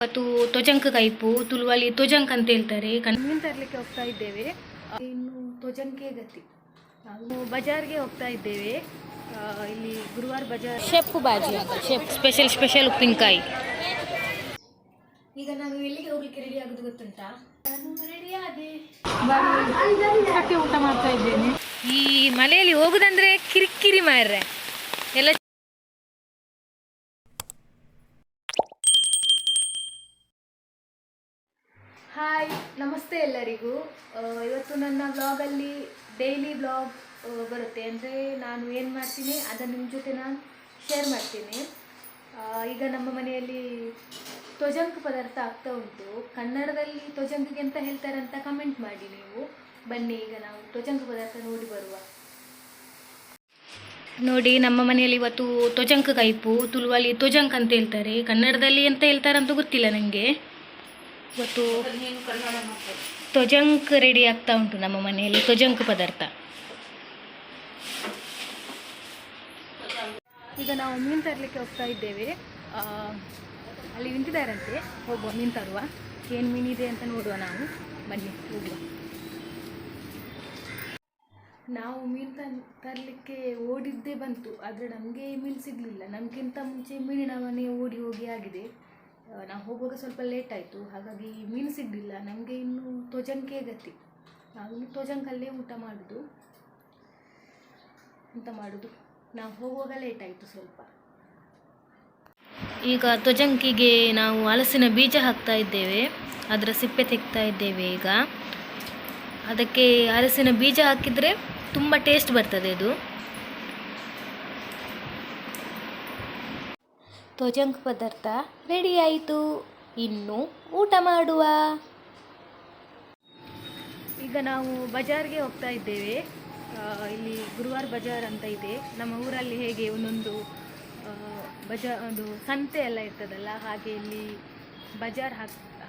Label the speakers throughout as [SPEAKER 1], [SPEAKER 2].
[SPEAKER 1] ಇವತ್ತು ತೊಜಂಕ್ ಕೈಪು ತುಳುವಲ್ಲಿ ತೊಜಂಕ್ ಅಂತ ಹೇಳ್ತಾರೆ. ಮೀನು ತರಲಿಕ್ಕೆ ಹೋಗ್ತಾ ಇದ್ದೇವೆ. ಇನ್ನು ತೊಜಂಕೆ ಗತಿ. ನಾವು ಬಜಾರ್ಗೆ ಹೋಗ್ತಾ ಇದ್ದೇವೆ. ಇಲ್ಲಿ ಗುರುವಾರ ಬಜಾರ್ ಶೆಪ್ ಬಾಜಿ ಅಂತ ಸ್ಪೆಷಲ್ ಉಪ್ಪಿನಕಾಯಿ. ಈಗ ನಾನು ಎಲ್ಲಿಗೆ ಹೋಗ್ಲಿಕ್ಕೆ ರೆಡಿ ಆಗೋದು ಗೊತ್ತುಂಟಾ? ನಾನು ರೆಡಿ ಆದೆ, ಊಟ ಮಾಡ್ತಾ ಇದ್ದೇನೆ. ಈ ಮಳೆಯಲ್ಲಿ ಹೋಗುದಂದ್ರೆ ಕಿರಿಕಿರಿ ಮಾರ್ರೆ ಎಲ್ಲ. ಹಾಯ್, ನಮಸ್ತೆ ಎಲ್ಲರಿಗೂ. ಇವತ್ತು ನನ್ನ ವ್ಲಾಗಲ್ಲಿ ಡೈಲಿ ವ್ಲಾಗ್ ಬರುತ್ತೆ. ಅಂದರೆ ನಾನು ಏನು ಮಾಡ್ತೀನಿ ಅದನ್ನು ನಿಮ್ಮ ಜೊತೆ ನಾನು ಶೇರ್ ಮಾಡ್ತೀನಿ. ಈಗ ನಮ್ಮ ಮನೆಯಲ್ಲಿ ತೊಜಂಕ್ ಪದಾರ್ಥ ಆಗ್ತಾ ಉಂಟು. ಕನ್ನಡದಲ್ಲಿ ತೊಜಂಕ್ಗೆ ಎಂತ ಹೇಳ್ತಾರೆ ಅಂತ ಕಮೆಂಟ್ ಮಾಡಿ ನೀವು. ಬನ್ನಿ ಈಗ ನಾವು ತೊಜಂಕ್ ಪದಾರ್ಥ ನೋಡಿ ಬರುವ. ನೋಡಿ, ನಮ್ಮ ಮನೆಯಲ್ಲಿ ಇವತ್ತು ತೊಜಂಕ್ ಕೈಪು ತುಳುವಲ್ಲಿ ತೊಜಂಕ್ ಅಂತ ಹೇಳ್ತಾರೆ. ಕನ್ನಡದಲ್ಲಿ ಎಂತ ಹೇಳ್ತಾರೆ ಅಂತ ಗೊತ್ತಿಲ್ಲ ನನಗೆ. ಇವತ್ತು ತೊಜಂಕ್ ರೆಡಿ ಆಗ್ತಾ ಉಂಟು ನಮ್ಮ ಮನೆಯಲ್ಲಿ, ತೊಜಂಕ್ ಪದಾರ್ಥ. ಈಗ ನಾವು ಮೀನು ತರಲಿಕ್ಕೆ ಹೋಗ್ತಾ ಇದ್ದೇವೆ. ಅಲ್ಲಿ ನಿಂತಿದ್ದಾರಂತೆ, ಹೋಗುವ ಮೀನು ತರುವ. ಏನು ಮೀನಿದೆ ಅಂತ ನೋಡುವ ನಾವು. ಬನ್ನಿ ಹೋಗುವ. ನಾವು ಮೀನು ತರಲಿಕ್ಕೆ ಓಡಿದ್ದೇ ಬಂತು, ಆದರೆ ನಮಗೆ ಮೀನು ಸಿಗಲಿಲ್ಲ. ನಮಗಿಂತ ಮುಂಚೆ ಮೀನಿನ ಮನೆ ಓಡಿ ಹೋಗಿ ಆಗಿದೆ. ನಾವು ಹೋಗುವಾಗ ಸ್ವಲ್ಪ ಲೇಟ್ ಆಯಿತು, ಹಾಗಾಗಿ ಮೀನು ಸಿಗಲಿಲ್ಲ ನಮಗೆ. ಇನ್ನು ತೊಜಂಕೆ ಗತಿ. ನಾವು ಇನ್ನು ತೊಜಂಕಲ್ಲೇ ಊಟ ಮಾಡೋದು. ಎಂತ ಮಾಡೋದು, ನಾವು ಹೋಗುವಾಗ ಲೇಟ್ ಆಯಿತು ಸ್ವಲ್ಪ. ಈಗ ತೊಜಂಕಿಗೆ ನಾವು ಹಲಸಿನ ಬೀಜ ಹಾಕ್ತಾ ಇದ್ದೇವೆ, ಅದರ ಸಿಪ್ಪೆ ತೆಗ್ತಾ ಇದ್ದೇವೆ. ಈಗ ಅದಕ್ಕೆ ಹಲಸಿನ ಬೀಜ ಹಾಕಿದರೆ ತುಂಬ ಟೇಸ್ಟ್ ಬರ್ತದೆ ಇದು. ತೊಜಂಕ್ ಪದಾರ್ಥ ರೆಡಿ ಆಯಿತು, ಇನ್ನು ಊಟ ಮಾಡುವ. ಈಗ ನಾವು ಬಜಾರ್ಗೆ ಹೋಗ್ತಾ ಇದ್ದೇವೆ. ಇಲ್ಲಿ ಗುರುವಾರ ಬಜಾರ್ ಅಂತ ಇದೆ. ನಮ್ಮ ಊರಲ್ಲಿ ಹೇಗೆ ಒಂದೊಂದು ಒಂದು ಸಂತೆ ಎಲ್ಲ ಇರ್ತದಲ್ಲ, ಹಾಗೆ ಇಲ್ಲಿ ಬಜಾರ್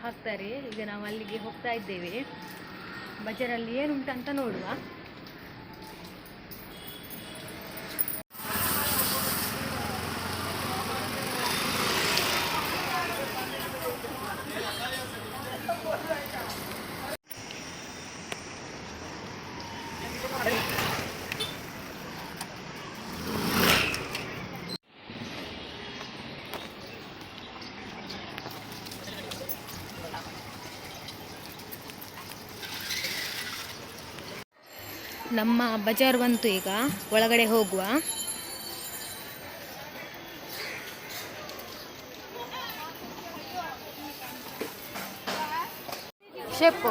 [SPEAKER 1] ಹಾಕ್ತಾರೆ. ಈಗ ನಾವು ಅಲ್ಲಿಗೆ ಹೋಗ್ತಾ ಇದ್ದೇವೆ. ಬಜಾರಲ್ಲಿ ಏನುಂಟಂತ ನೋಡುವ. ನಮ್ಮ ಬಜಾರ್ ಬಂತು, ಈಗ ಒಳಗಡೆ ಹೋಗುವ. ಶೆಪ್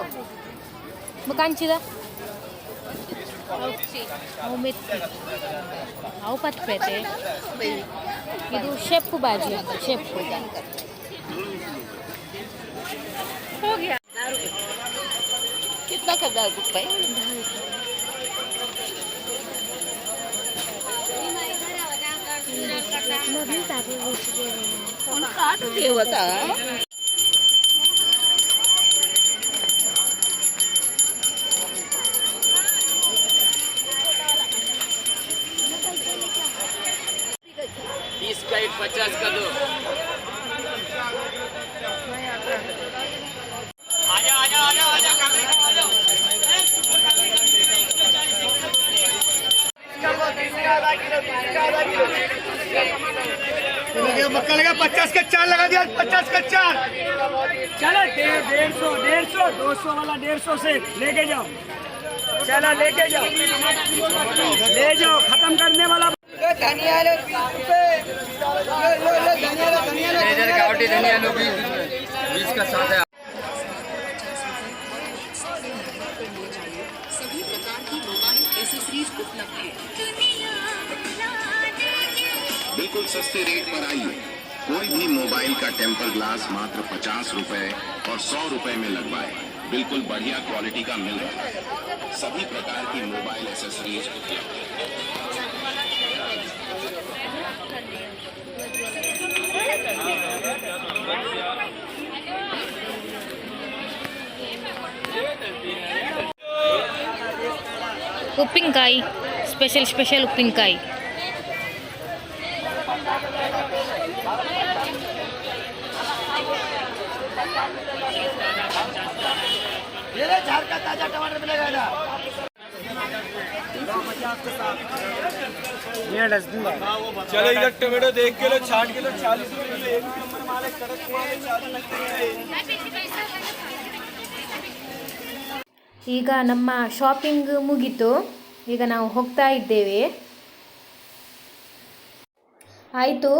[SPEAKER 1] ಮುಖಾಂಚಿದ ಅವು ಮೆತ್ತಿ ಅವು ಪತ್ಪೇಟೆ. ಇದು ಶೆಪ್ ಬಾಜಿ ಅಂತ ಶೆಪ್. ಹೋಗಿ कितना का 10 रुपए? काट दे बता. तीस का 50 का दो. आजा आजा आजा आजा मक्का 50 का 4 लगा दिया. 50 का 4. चलो 150 200 वाला 150 से लेके जाओ. चलो लेके जाओ, ले जाओ. खत्म करने वाला धनिया लो 20 रुपए. धनिया लो 20 का 7 है. सभी प्रकार की मोबाइल एक्सेसरीज उपलब्ध है. बिल्कुल सस्ते रेट पर आइए. कोई भी मोबाइल का टेम्पर ग्लास मात्र 50 रुपए और 100 रुपए में लगवाए. बिल्कुल बढ़िया क्वालिटी का मिल रहा है. सभी प्रकार की मोबाइल एक्सेसरीज ಉಪ್ಪಿನಕಾಯಿ ಸ್ಪೆಷಲ್ ಉಪ್ಪಿನಕಾಯಿ.
[SPEAKER 2] झाड़ का ताजा टमाटर मिलेगा इधर। चलो इधर टमाटो 1 किलो 60 किलो 40 किलो एक नंबर माल है, कड़क माल है, 40
[SPEAKER 1] ಈಗ ನಮ್ಮ ಶಾಪಿಂಗ್ ಮುಗೀತು. ಈಗ ನಾವು ಹೋಗ್ತಾ ಇದ್ದೇವೆ. ಆಯಿತು,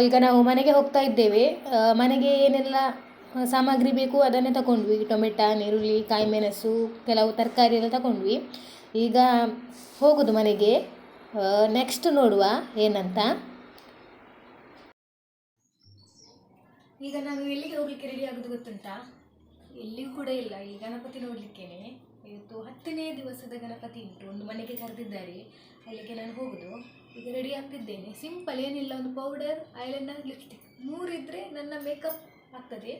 [SPEAKER 1] ಈಗ ನಾವು ಮನೆಗೆ ಹೋಗ್ತಾ ಇದ್ದೇವೆ. ಮನೆಗೆ ಏನೆಲ್ಲ ಸಾಮಗ್ರಿ ಬೇಕು ಅದನ್ನೇ ತಗೊಂಡ್ವಿ. ಟೊಮೆಟೊ, ಈರುಳ್ಳಿ, ಕಾಯಿ ಮೆಣಸು, ಕೆಲವು ತರಕಾರಿ ಎಲ್ಲ ತಗೊಂಡ್ವಿ. ಈಗ ಹೋಗೋದು ಮನೆಗೆ. ನೆಕ್ಸ್ಟ್ ನೋಡುವ ಏನಂತ. ಈಗ ನಾನು ಎಲ್ಲಿಗೆ ಹೋಗಲಿಕ್ಕೆ ರೆಡಿ ಆಗೋದು ಗೊತ್ತುಂಟಾ? ಎಲ್ಲಿಯೂ ಕೂಡ ಇಲ್ಲ, ಈ ಗಣಪತಿ ನೋಡಲಿಕ್ಕೇನೆ. ಇವತ್ತು 10ನೇ ದಿವಸದ ಗಣಪತಿ ಉಂಟು, ಒಂದು ಮನೆಗೆ ಕರೆದಿದ್ದಾರೆ, ಅಲ್ಲಿಗೆ ನಾನು ಹೋಗೋದು. ಈಗ ರೆಡಿ ಆಗ್ತಿದ್ದೇನೆ. ಸಿಂಪಲ್, ಏನಿಲ್ಲ, ಒಂದು ಪೌಡರ್, ಐಲೈನರ್, ಲಿಪ್ಸ್ಟಿಕ್ 3 ಇದ್ದರೆ ನನ್ನ ಮೇಕಪ್ ಆಗ್ತದೆ.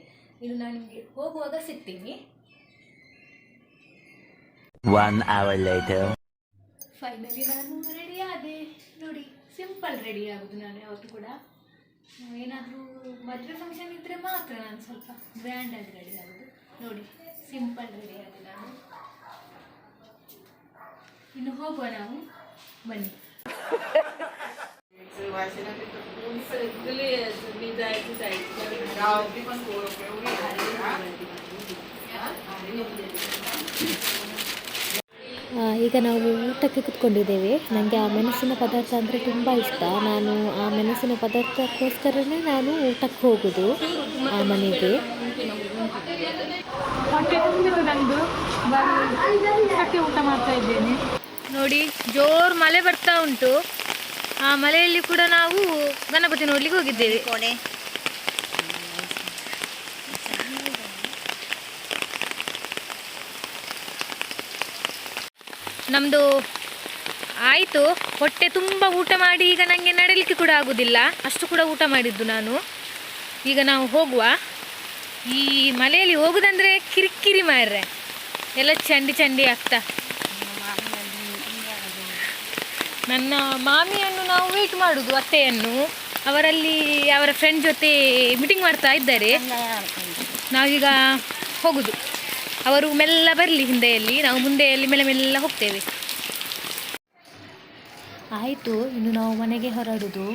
[SPEAKER 1] ಇನ್ನು ನಾನು ನಿಮಗೆ ಹೋಗುವಾಗ ಸಿಗ್ತೀನಿ.
[SPEAKER 3] 1 hour later.
[SPEAKER 1] ಫೈನಲಿ ನಾನು ರೆಡಿ ಆದೆ. ನೋಡಿ, ಸಿಂಪಲ್ ರೆಡಿ ಆಗೋದು ನಾನು ಯಾವತ್ತೂ ಕೂಡ. ಏನಾದರೂ ಮದುವೆ ಫಂಕ್ಷನ್ ಇದ್ದರೆ ಮಾತ್ರ ನಾನು ಸ್ವಲ್ಪ ಗ್ರ್ಯಾಂಡಾಗಿ ರೆಡಿ ಆಗೋದು. ನೋಡಿ, ಸಿಂಪಲ್ ರೆಡಿ ಆಗೋದು ನಾನು. ಇನ್ನು ಹೋಗುವ ನಾವು, ಬನ್ನಿ. ಈಗ ನಾವು ಊಟಕ್ಕೆ ಕೂತ್ಕೊಂಡಿದ್ದೇವೆ. ನನಗೆ ಆ ಮೆಣಸಿನ ಪದಾರ್ಥ ಅಂದರೆ ತುಂಬ ಇಷ್ಟ. ನಾನು ಆ ಮೆಣಸಿನ ಪದಾರ್ಥಕ್ಕೋಸ್ಕರನೇ ನಾನು ಊಟಕ್ಕೆ ಹೋಗೋದು ಆ ಮನೆಗೆ.
[SPEAKER 4] ಊಟ ಮಾಡ್ತಾ ಇದ್ದೇನೆ.
[SPEAKER 1] ನೋಡಿ, ಜೋರು ಮಳೆ ಬರ್ತಾ ಉಂಟು. ಆ ಮಳೆಯಲ್ಲಿ ಕೂಡ ನಾವು ಗಣಪತಿ ನೋಡ್ಲಿಕ್ಕೆ ಹೋಗಿದ್ದೇವೆ. ನಮ್ಮದು ಆಯಿತು, ಹೊಟ್ಟೆ ತುಂಬ ಊಟ ಮಾಡಿ ಈಗ ನನಗೆ ನಡೀಲಿಕ್ಕೆ ಕೂಡ ಆಗೋದಿಲ್ಲ, ಅಷ್ಟು ಕೂಡ ಊಟ ಮಾಡಿದ್ದು ನಾನು. ಈಗ ನಾವು ಹೋಗುವ. ಈ ಮಳೆಯಲ್ಲಿ ಹೋಗೋದಂದರೆ ಕಿರಿಕಿರಿ ಮಾರ್ರೆ, ಎಲ್ಲ ಚಂಡಿ ಆಗ್ತಾ. ನನ್ನ ಮಾಮಿಯನ್ನು ನಾವು ವೆಯ್ಟ್ ಮಾಡೋದು, ಅತ್ತೆಯನ್ನು. ಅವರಲ್ಲಿ ಅವರ ಫ್ರೆಂಡ್ ಜೊತೆ ಮೀಟಿಂಗ್ ಮಾಡ್ತಾ ಇದ್ದಾರೆ. ನಾವೀಗ ಹೋಗೋದು. ಅವರು ಮೆಲ್ಲ ಬರಲಿ ಹಿಂದೆಯಲ್ಲಿ, ನಾವು ಮುಂದೆಯಲ್ಲಿ ಮೆಲ್ಲ ಹೋಗ್ತೇವೆ. ಆಯಿತು, ಇನ್ನು ನಾವು ಮನೆಗೆ ಹೊರಡೋದು.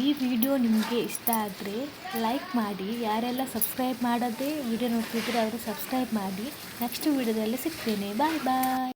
[SPEAKER 1] ಈ ವಿಡಿಯೋ ನಿಮಗೆ ಇಷ್ಟ ಆದರೆ ಲೈಕ್ ಮಾಡಿ. ಯಾರೆಲ್ಲ ಸಬ್ಸ್ಕ್ರೈಬ್ ಮಾಡದೆ ವಿಡಿಯೋ ನೋಡ್ತಿದ್ರೆ ಅವರು ಸಬ್ಸ್ಕ್ರೈಬ್ ಮಾಡಿ. ನೆಕ್ಸ್ಟ್ ವಿಡಿಯೋದಲ್ಲಿ ಸಿಗ್ತೇನೆ. ಬಾಯ್ ಬಾಯ್.